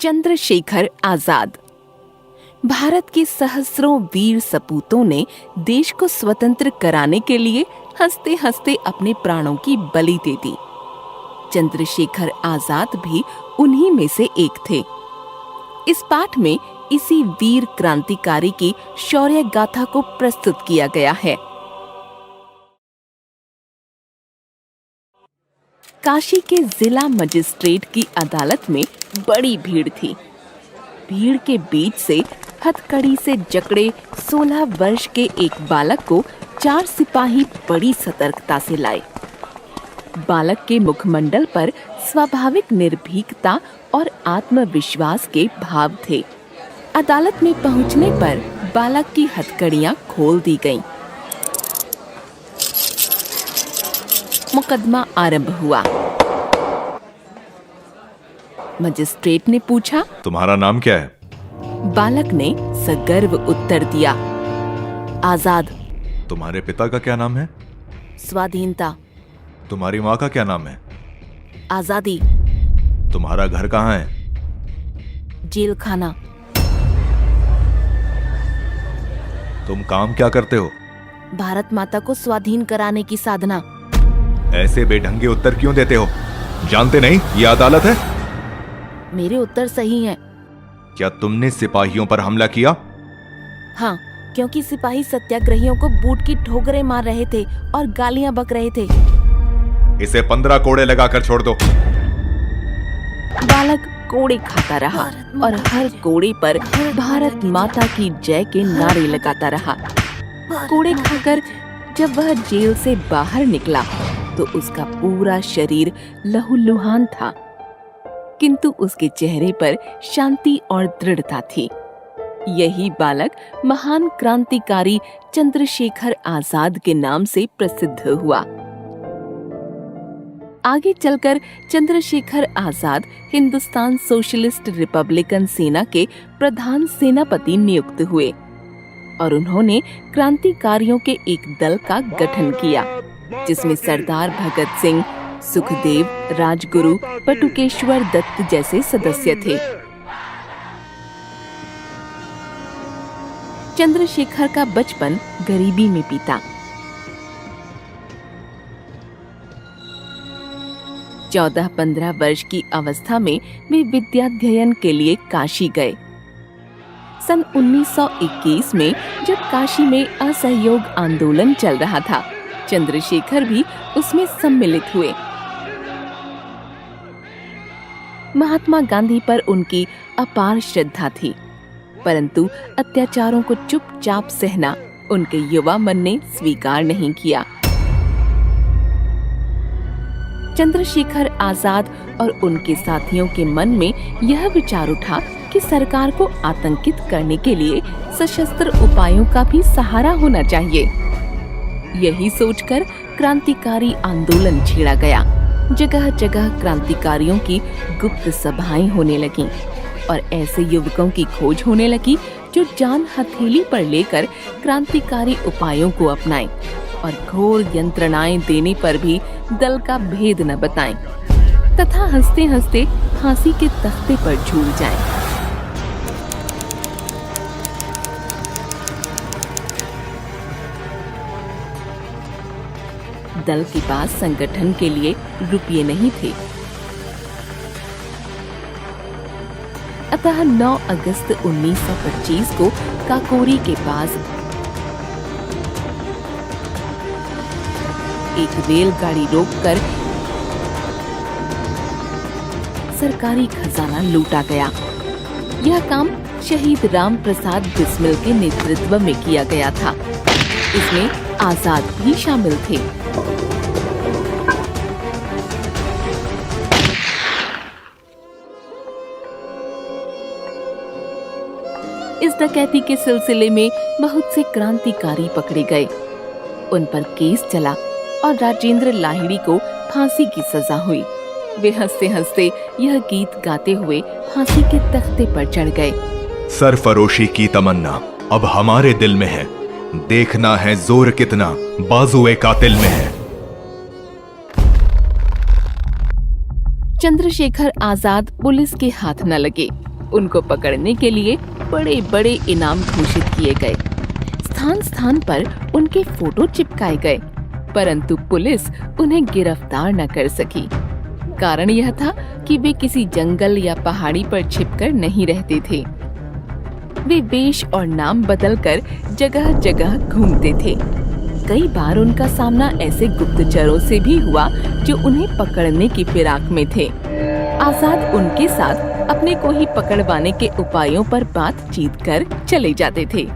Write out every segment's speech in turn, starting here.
चंद्रशेखर आजाद। भारत के सहस्रों वीर सपूतों ने देश को स्वतंत्र कराने के लिए हंसते हंसते अपने प्राणों की बलि दे दी। चंद्रशेखर आजाद भी उन्हीं में से एक थे। इस पाठ में इसी वीर क्रांतिकारी की शौर्य गाथा को प्रस्तुत किया गया है। काशी के जिला मजिस्ट्रेट की अदालत में बड़ी भीड़ थी। भीड़ के बीच से हथकड़ी से जकड़े 16 वर्ष के एक बालक को 4 सिपाही बड़ी सतर्कता से लाए। बालक के मुखमंडल पर स्वाभाविक निर्भीकता और आत्मविश्वास के भाव थे। अदालत में पहुंचने पर बालक की हथकड़ियां खोल दी गईं। मुकदमा आरंभ हुआ। मजिस्ट्रेट ने पूछा, तुम्हारा नाम क्या है? बालक ने सगर्व उत्तर दिया, आजाद। तुम्हारे पिता का क्या नाम है? स्वाधीनता। तुम्हारी माँ का क्या नाम है? आजादी। तुम्हारा घर कहाँ है? जेल खाना। तुम काम क्या करते हो? भारत माता को स्वाधीन कराने की साधना। ऐसे बेढंगे उत्तर क्यों देते हो? जानते नहीं ये अदालत है? मेरे उत्तर सही हैं। क्या तुमने सिपाहियों पर हमला किया? हाँ, क्योंकि सिपाही सत्याग्रहियों को बूट की ठोकरें मार रहे थे और गालियां बक रहे थे। इसे 15 कोड़े लगाकर छोड़ दो। बालक कोड़े खाता रहा और हर कोड़े पर भारत माता की जय के नारे लगाता रहा। कोड़े खाकर जब वह जेल से बाहर निकला तो उसका पूरा शरीर लहूलुहान था, किंतु उसके चेहरे पर शांति और दृढ़ता थी। यही बालक महान क्रांतिकारी चंद्रशेखर आजाद के नाम से प्रसिद्ध हुआ। आगे चलकर चंद्रशेखर आजाद हिंदुस्तान सोशलिस्ट रिपब्लिकन सेना के प्रधान सेनापति नियुक्त हुए और उन्होंने क्रांतिकारियों के एक दल का गठन किया, जिसमें सरदार भगत सिंह, सुखदेव, राजगुरु, बटुकेश्वर दत्त जैसे सदस्य थे। चंद्रशेखर का बचपन गरीबी में बीता। 14-15 वर्ष की अवस्था में वे विद्याध्ययन के लिए काशी गए। सन 1921 में जब काशी में असहयोग आंदोलन चल रहा था, चंद्रशेखर भी उसमें सम्मिलित हुए। महात्मा गांधी पर उनकी अपार श्रद्धा थी, परंतु अत्याचारों को चुपचाप सहना उनके युवा मन ने स्वीकार नहीं किया। चंद्रशेखर आजाद और उनके साथियों के मन में यह विचार उठा कि सरकार को आतंकित करने के लिए सशस्त्र उपायों का भी सहारा होना चाहिए। यही सोचकर क्रांतिकारी आंदोलन छेड़ा गया। जगह जगह क्रांतिकारियों की गुप्त सभाएं होने लगीं और ऐसे युवकों की खोज होने लगी जो जान हथेली पर लेकर क्रांतिकारी उपायों को अपनाएं और घोर यंत्रणाएं देने पर भी दल का भेद न बताएं तथा हंसते हंसते फांसी के तख्ते पर झूल जाएं। दल के पास संगठन के लिए रुपये नहीं थे, अतः 9 अगस्त 1925 को काकोरी के पास एक रेलगाड़ी रोककर सरकारी खजाना लूटा गया। यह काम शहीद राम प्रसाद बिस्मिल के नेतृत्व में किया गया था। इसमें आजाद भी शामिल थे। इस डकैती के सिलसिले में बहुत से क्रांतिकारी पकड़े गए। उन पर केस चला और राजेंद्र लाहिड़ी को फांसी की सजा हुई। वे हंसते हंसते यह गीत गाते हुए फांसी के तख्ते पर चढ़ गए। सरफरोशी की तमन्ना अब हमारे दिल में है, देखना है जोर कितना बाजुए कातिल में है। चंद्रशेखर आजाद पुलिस के हाथ न लगे। उनको पकड़ने के लिए बड़े बड़े इनाम घोषित किए गए। स्थान स्थान पर उनके फोटो चिपकाए गए, परंतु पुलिस उन्हें गिरफ्तार न कर सकी। कारण यह था कि वे किसी जंगल या पहाड़ी पर छिपकर नहीं रहते थे। वे वेश और नाम बदलकर जगह जगह घूमते थे। कई बार उनका सामना ऐसे गुप्तचरों से भी हुआ जो उन्हें पकड़ने की फिराक में थे। आजाद उनके साथ अपने को ही पकड़वाने के उपायों पर बातचीत कर चले जाते थे।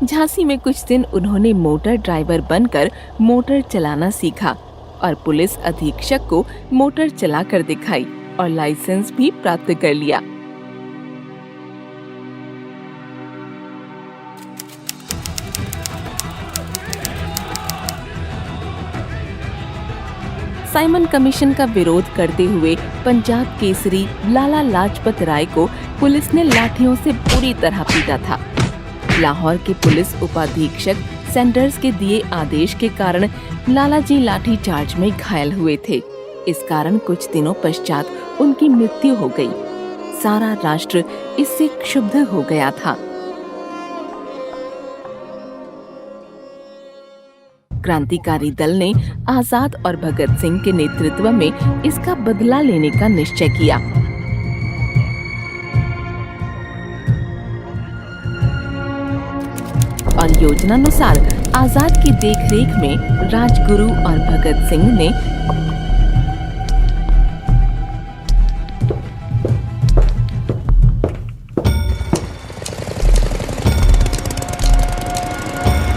झांसी में कुछ दिन उन्होंने मोटर ड्राइवर बनकर मोटर चलाना सीखा और पुलिस अधीक्षक को मोटर चलाकर दिखाई और लाइसेंस भी प्राप्त कर लिया। साइमन कमीशन का विरोध करते हुए पंजाब केसरी लाला लाजपत राय को पुलिस ने लाठियों से बुरी तरह पीटा था। लाहौर के पुलिस उपाधीक्षक सैंडर्स के दिए आदेश के कारण लाला जी लाठी चार्ज में घायल हुए थे। इस कारण कुछ दिनों पश्चात उनकी मृत्यु हो गई। सारा राष्ट्र इससे क्षुब्ध हो गया था। क्रांतिकारी दल ने आजाद और भगत सिंह के नेतृत्व में इसका बदला लेने का निश्चय किया। और योजनानुसार आजाद की देखरेख में राजगुरु और भगत सिंह ने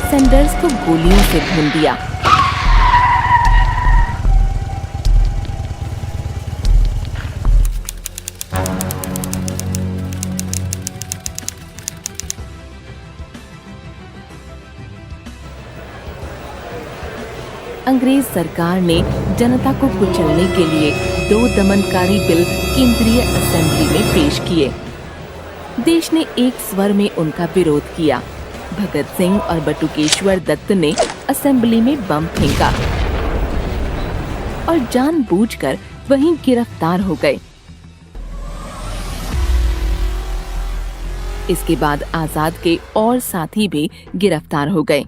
सैंडर्स को गोलियों से भून दिया। अंग्रेज सरकार ने जनता को कुचलने के लिए 2 दमनकारी बिल केंद्रीय असेंबली में पेश किए। देश ने एक स्वर में उनका विरोध किया। भगत सिंह और बटुकेश्वर दत्त ने असेंबली में बम फेंका और जानबूझकर वहीं गिरफ्तार हो गए। इसके बाद आजाद के और साथी भी गिरफ्तार हो गए।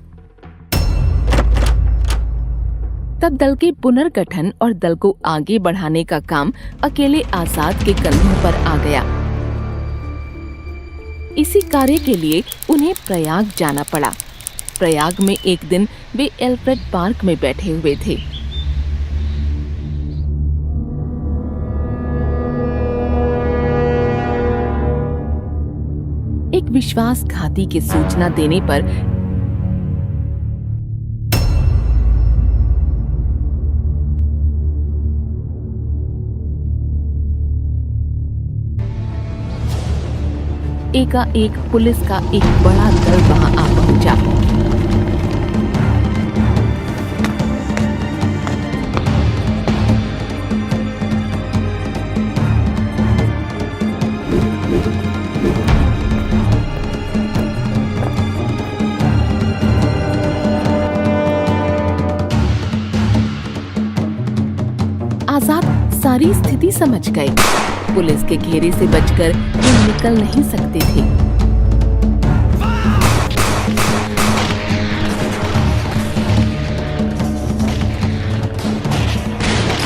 तब दल के पुनर्गठन और दल को आगे बढ़ाने का काम अकेले आजाद के कंधों पर आ गया। इसी कार्य के लिए उन्हें प्रयाग जाना पड़ा। प्रयाग में एक दिन वे एल्फ्रेड पार्क में बैठे हुए थे। एक विश्वासघाती की सूचना देने पर एकाएक पुलिस का एक बड़ा दल वहां आ पहुंचा। आजाद सारी स्थिति समझ गए। पुलिस के घेरे से बचकर वे निकल नहीं सकते थे।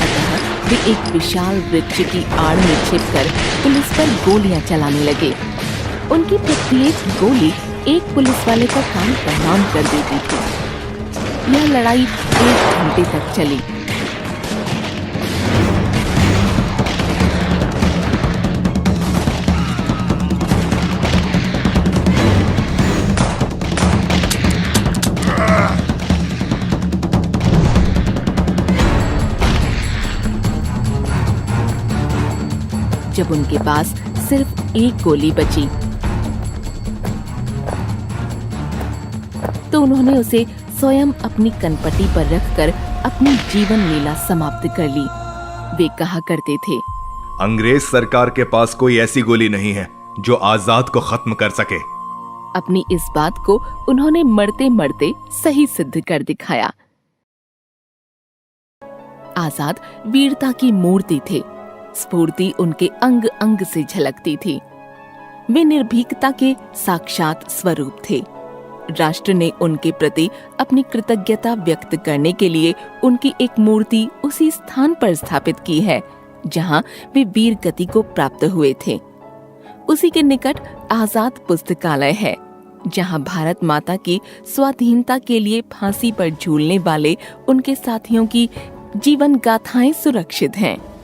अतः वे एक विशाल वृक्ष की आड़ में छिपकर पुलिस पर गोलियां चलाने लगे। उनकी प्रत्येक गोली एक पुलिस वाले का कान तमाम कर देती थी। यह लड़ाई 1 घंटे तक चली। जब उनके पास सिर्फ एक गोली बची तो उन्होंने उसे स्वयं अपनी कनपटी पर रखकर अपनी जीवन लीला समाप्त कर ली। वे कहा करते थे, अंग्रेज सरकार के पास कोई ऐसी गोली नहीं है जो आजाद को खत्म कर सके। अपनी इस बात को उन्होंने मरते मरते सही सिद्ध कर दिखाया। आजाद वीरता की मूर्ति थे। स्फूर्ति उनके अंग अंग से झलकती थी। वे निर्भीकता के साक्षात स्वरूप थे। राष्ट्र ने उनके प्रति अपनी कृतज्ञता व्यक्त करने के लिए उनकी एक मूर्ति उसी स्थान पर स्थापित की है जहां वे वीर गति को प्राप्त हुए थे। उसी के निकट आजाद पुस्तकालय है, जहां भारत माता की स्वाधीनता के लिए फांसी पर झूलने वाले उनके साथियों की जीवन गाथाएं सुरक्षित हैं।